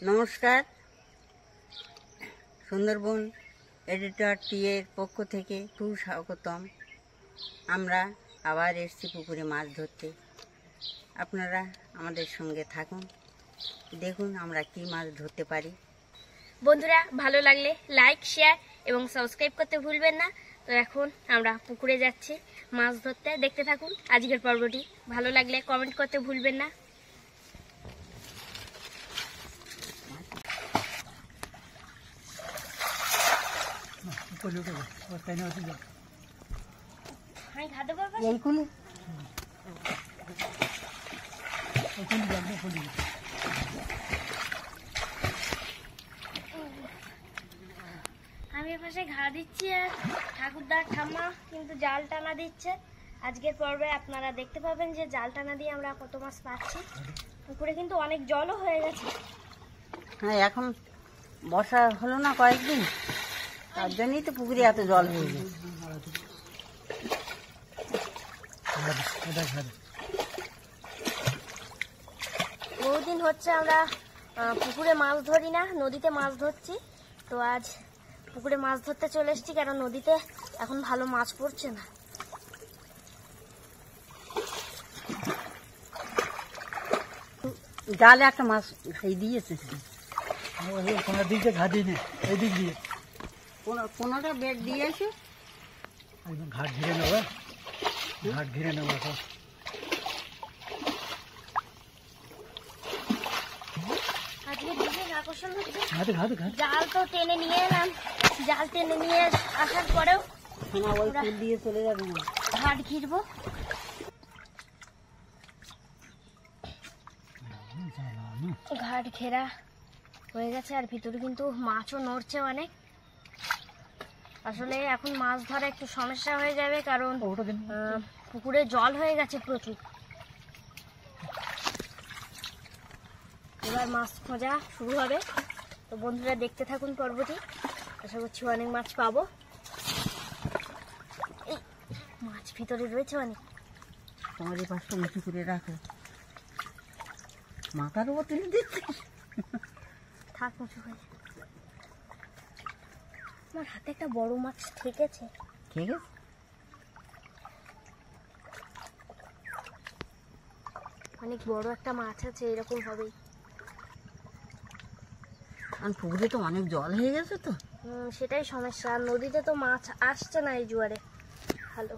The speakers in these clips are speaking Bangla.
নমস্কার, সুন্দরবন এডিটর টিয়ের পক্ষ থেকে সুস্বাগতম। আমরা আবার এসেছি পুকুরে মাছ ধরতে। আপনারা আমাদের সঙ্গে থাকুন, দেখুন আমরা কি মাছ ধরতে পারি। বন্ধুরা, ভালো লাগলে লাইক, শেয়ার এবং সাবস্ক্রাইব করতে ভুলবেন না। তো এখন আমরা পুকুরে যাচ্ছি মাছ ধরতে, দেখতে থাকুন আজকের পর্বটি। ভালো লাগলে কমেন্ট করতে ভুলবেন না। আমি এপাশে ঘা দিচ্ছি আর ঠাকুরদার ঠাম্মা কিন্তু জাল টানা দিচ্ছে। আজকের পর্বে আপনারা দেখতে পাবেন যে জাল টানা দিয়ে আমরা কত মাছ পাচ্ছি। পুকুরে কিন্তু অনেক জলও হয়ে গেছে। হ্যাঁ, এখন বর্ষা হলো না কয়েকদিন, তার জন্যই তো পুকুরে এত জল হয়ে গেছে। বহুদিন হচ্ছে আমরা পুকুরে মাছ ধরি না, নদীতে মাছ ধরছি। তো আজ পুকুরে মাছ ধরতে চলে এসেছি, কারণ নদীতে এখন ভালো মাছ পড়ছে না। জালে একটা মাছ সেই দিয়েছে, কোনো দিক দিয়ে ঘা দিই না, এই দিক দিয়ে কোনোটা বেড দিয়েছে। একদম ঘাট ঘিরে নেবো, ঘাট ঘিরে নেবো। এখন আজকে বিশেষ আকর্ষণ হচ্ছে ঘাটে ঘাটে ঘাট জাল তো টেনে নিয়ে এলাম। জাল টেনে নিয়ে আসার পরেও না, ওই ফুল দিয়ে চলে যাবে না। ঘাট ঘিরবো। ঘাট ঘেরা হয়ে গেছে, আর ভিতরে কিন্তু মাছও নড়ছে অনেক। আসলে এখন মাছ ধরা একটু সমস্যা হয়ে যাবে, কারণ পুকুরে জল হয়ে গেছে প্রচুর। এবার মাছ খোঁজা শুরু হবে। তো বন্ধুরা, দেখতে থাকুন পর্বটি, আশা করছি অনেক মাছ পাবো। এই মাছ ভিতরে রয়েছে অনেক। তোমার এই পাশটা উঁচু করে রাখো, মাথার উপর তুলে দিচ্ছি। থাক উঁচু হয়ে। আমার হাতে একটা বড় মাছ ঠেকেছে। ঠিক আছে, অনেক বড় একটা মাছ আছে, এরকম হবেই। আর পুকুরে তো অনেক জল হয়ে গেছে তো। সেটাই সমস্যা। আর নদীতে তো মাছ আসছে না এই জোয়ারে ভালো।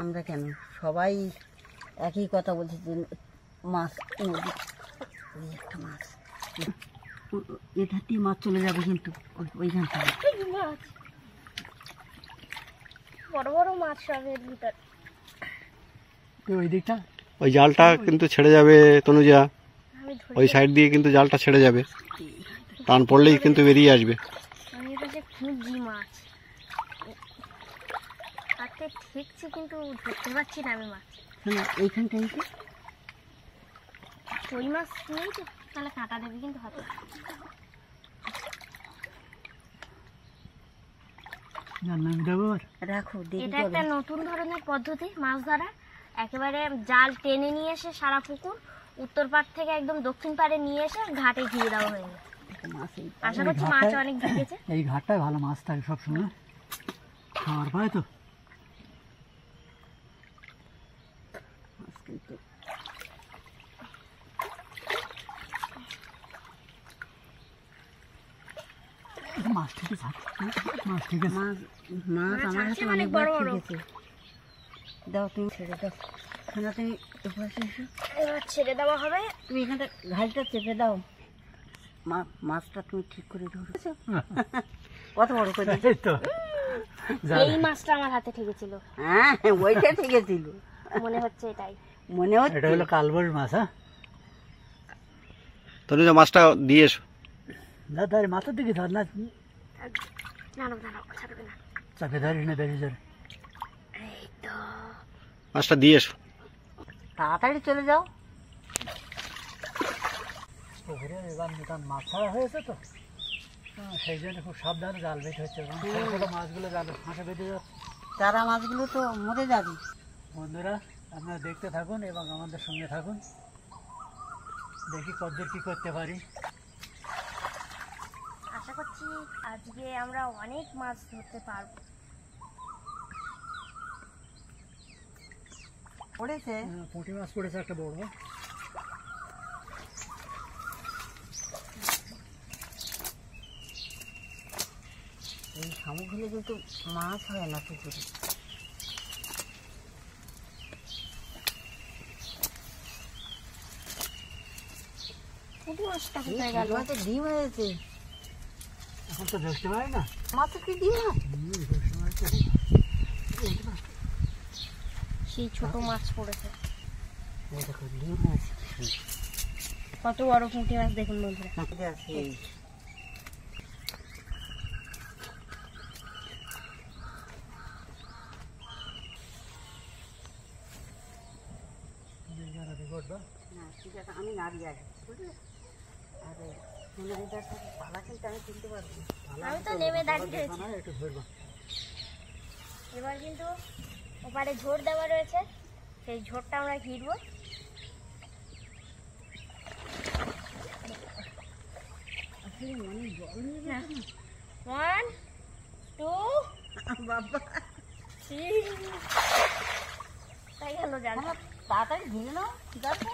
আমরা কেন সবাই একই কথা বলছি যে মাছ নদী, ওই একটা মাছ এধার দিয়ে মাছ চলে যাবে, কিন্তু ওইখান থেকে মাছ, বড় বড় মাছ সব এর ভিতর। ওই দিকটা ওই জালটা কিন্তু ছেড়ে যাবে তনুজা, আমি ধরি, ওই সাইড দিয়ে কিন্তু জালটা ছেড়ে যাবে, টান পড়লেই কিন্তু বেরিয়ে আসবে। আমি এটাকে খুঁজছি মাছ, হাতে ঠেকছি কিন্তু ধরতে পারছি না আমি মাছ। না, এইখানটাই তো ওই মাছ নেই তো, তাহলে কাঁটা দেবে কিন্তু হাতে। জাল নামিয়ে দেবো। রাখো, দেখি এটা একটা নতুন ধরনের পদ্ধতি মাছ ধরা। একেবারে জাল টেনে নিয়ে এসে সারা পুকুর উত্তর পাড় থেকে একদম দক্ষিণ পাড়ে নিয়ে এসে ঘাটে ঘিরে দেওয়া হয়ে গেছে। মাছ। আশা করছি মাছ অনেক ঢুকেছে। এই ঘাটটায় ভালো মাছ থাকে সবসময়, খাওয়ার পায় তো। মাছ কিন্তু মাছ ঠিক আছে, মাছ ঠিক আছে। মাছ মাছ আমার কাছে অনেক বড় ঠিক আছে। দাও, তুমি ছেড়ে দাও। না, তুমি এপাশে এসো, এবার ছেড়ে দেওয়া হবে। তুমি এখানটা ঘালটা চেপে দাও। মাছটা তুমি ঠিক করে ধরেছো। কত বড় করে দিয়েছো? এই তো এই মাছটা আমার হাতে ঠেকেছিল, হ্যাঁ, ওইটা ঠিক ছিল মনে হচ্ছে এটাই। মনে হচ্ছে। এটা হলো কালবল মাছ। হ্যাঁ, তনুজা মাছটা দিয়ে এসো। না ধরে মাথার দিকে ধর না, দাঁড়াও দাঁড়াও, ছাড়বে না। চাপে ধরিস না, বেরিয়ে ধরে। এই তো মাছটা দিয়ে এসো। তাড়াতাড়ি চলে যাও। পুকুরে এবার নতুন মাছ ছাড়া হয়েছে তো, সেই জন্য খুব সাবধানে জাল বেঁধে হচ্ছে। ছোটো ছোটো মাছগুলো জাল ফাঁসে বেঁধে যাচ্ছে। চারা মাছগুলো তো মরে যাবে। বন্ধুরা, আপনারা দেখতে থাকুন এবং আমাদের সঙ্গে থাকুন। দেখি কতদূর কি করতে পারি। আশা করছি আজকে আমরা অনেক মাছ ধরতে পারবো। পড়েছে পুঁটি মাছ পড়েছে একটা বড়। এই শামুক হলে কিন্তু মাছ হয় না পুকুরে। পুঁটি মাছটা কোথায় গেল? মাছের ডিম হয়েছে। এখন তো ধরতে পারি না। মাছের কি ডিম হয়? ধরতে পারি তো। সেই ছোট মাছ পড়েছে। এই দেখো ডিম হয়েছে। কত বড় পুঁটি মাছ দেখুন বন্ধুরা। এটা আছে এই। না, ঠিক আছে, আমি নাড়ি আগে, বুঝলে? আর সুন্দরীটার সাথে পালা কিন্তু আমি তুলতে পারবো না। আমি তো নেমে দাঁড়িয়ে রয়েছি। একটু ধরবা। এবার কিন্তু ওপারে ঝোড় দেওয়া রয়েছে, সেই ঝোড়টা আমরা ঘিরবো। আসলে অনেক জল নিয়ে গেছে না। 1 2 বাবা 3 তাই গেল জাল। তাড়াতাড়ি ঘিরে নাও, ঠিক আছে?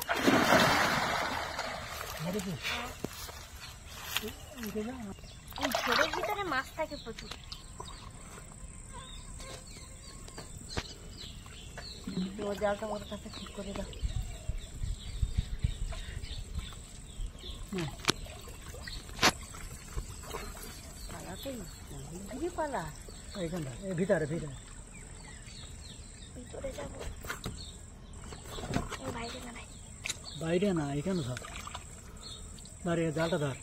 এই ঝোড়ের ভিতরে মাছ থাকে প্রচুর। ওর জালটা ওর কাছে ঠিক করে দাও। পালাতেই ঘিরে পালা। এইখানটা এই ভিতরে ভিতরে ভিতরে যাবো, এই বাইরে না ভাই। বাইরে না, এখানে ধর। দাঁড়িয়ে জালটা ধর।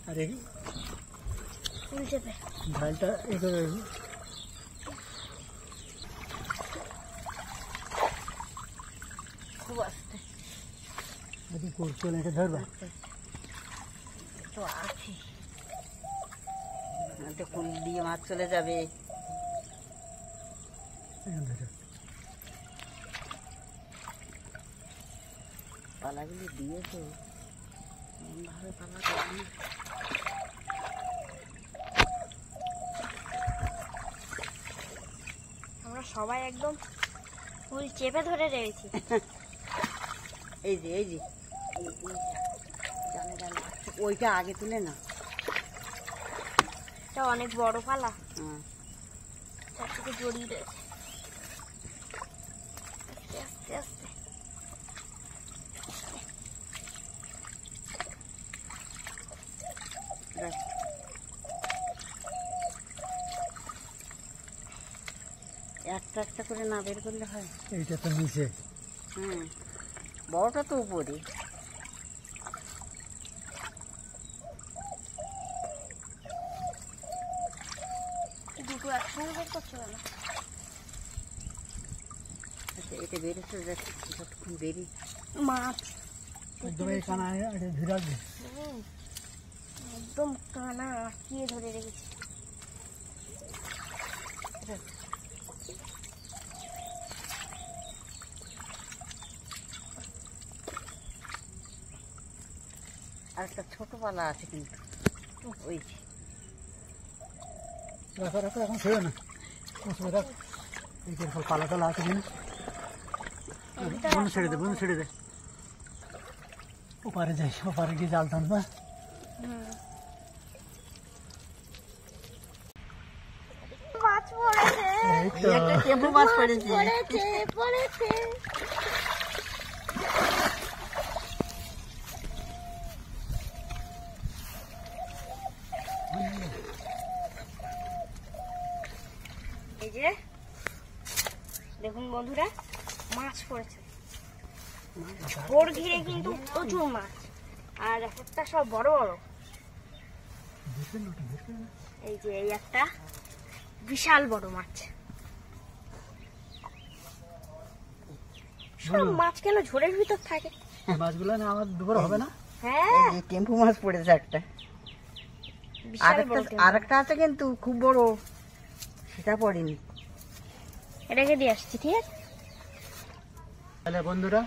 আর এই উল্টে পে ঝালটা এই করে খুব আস্তে যদি চলে এটা ধরবা। তো আছে, দেখুন দিয়ে মাছ চলে যাবে। এখান ধরে পালাগুলি দিয়ে তো এমনভাবে পালা করবে না। আমরা সবাই একদম ফুল চেপে ধরে রয়েছি। এই যে এই যে জানে জানে, ওইটা আগে তুলে না। এটা অনেক বড় পালা, হ্যাঁ, চারদিকে জড়িয়ে রয়েছে। আস্তে আস্তে আস্তে দেখ। একটা একটা করে না বের করলে হয়। এইটা তো নিচে। হুম, বড়টা তো উপরে। দুটো একসঙ্গে বের করছো কেন? আচ্ছা, এটা বেরোচ্ছে, যাচ্ছে যতক্ষণ বেরি। মাছ একদম এই কানা এটা ধরে রাখবে। একদম কানা আটকিয়ে ধরে রেখেছি। আর একটা ছোট পালা আছে কিন্তু, ওই যে। রাখো রাখো, এখন ছেড়ে না। ওসবে রাখ। এই যে পালা টালা আছে কিনা বন্ধু ছেড়ে দে, বন্ধু ছেড়ে দে। ওপারে যাই, ওপারে গিয়ে জাল টানবা। মাছ পড়েছে, এই তো। একটা টেম্পু মাছ পড়েছে। পড়েছে পড়েছে। এই যে দেখুন বন্ধুরা, মাছ পড়েছে। ওর ঘিরে কিন্তু প্রচুর মাছ, আর একটা সব বড় বড়। এই যে এই একটা বিশাল বড় মাছ। সব মাছ কেন ঝোড়ের ভিতর থাকে? মাছগুলো না আমার দুপুর হবে না। হ্যাঁ, এই যে টেম্পু মাছ পড়েছে একটা। বিশাল বড়। আরেকটা আছে কিন্তু খুব বড়, সেটা পড়েনি। এটাকে দিয়ে আসছি, ঠিক আছে? তাহলে বন্ধুরা,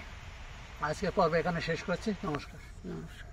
আজকে পর্ব এখানে শেষ করছি। নমস্কার। নমস্কার।